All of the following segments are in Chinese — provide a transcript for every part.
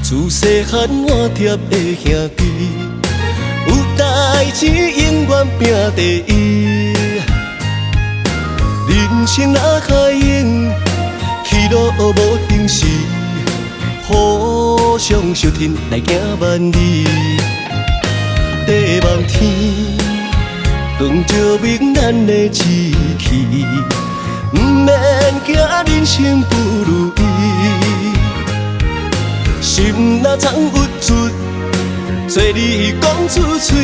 自细汉我贴的兄弟，有代志永远拼第一。人生若海涌，去路无定时，互相相挺来行万里。地望天，光照明咱的志气，不免惊人生不如意。心若藏郁出，做你讲出嘴，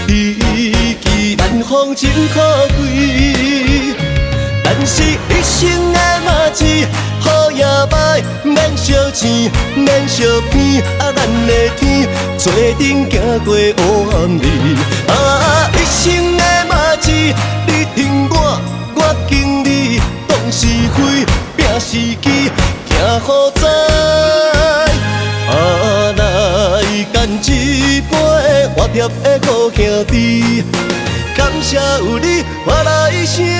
知己难逢真可贵。咱是一生的马子，好也歹，免相争，免相偏。咱的天，做阵行过黑暗里。一生的马子，你挺我，我敬你。当是非，拼是机，行好知。来干一杯活贴的好兄弟，感谢有你，我来声天。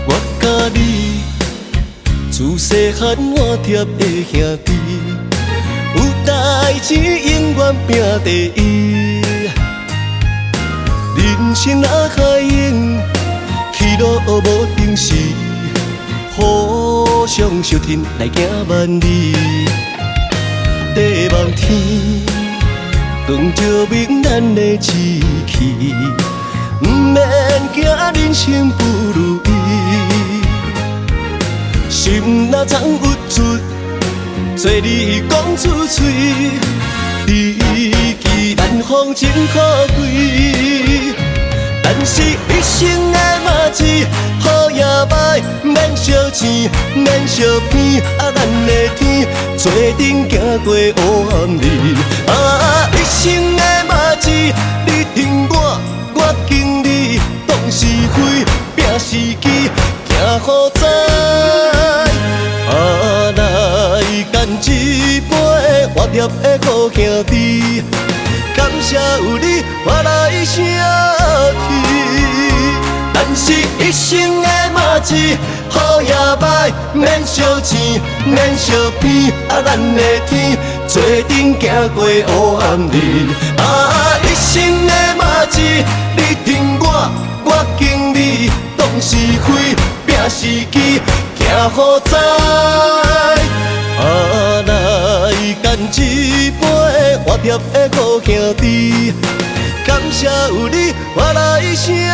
我甲你，自细汉我贴的兄弟，有代志永远拼第一。人生若海涌，去路无定时，互相相挺来行万里。地望天，光照明咱的志气，不免惊人生不如意。心若藏郁出，做你讲出嘴，知己难逢真可贵。咱是一生的马子，好也歹，免相争，免相偏。咱的天，做阵行过黑暗里。一生的马子，你挺我，我敬你。当是非，拼是机，行好知。来干一杯活贴的好兄弟，感谢有你，我来声天。咱是一生的马子，好也歹，免相争，免相偏。咱的天，做阵行过黑暗里。一生的马子，你挺我，我敬你。当是非，拼是机，行好知。来干一杯活贴的好兄弟，感谢有你，我来声。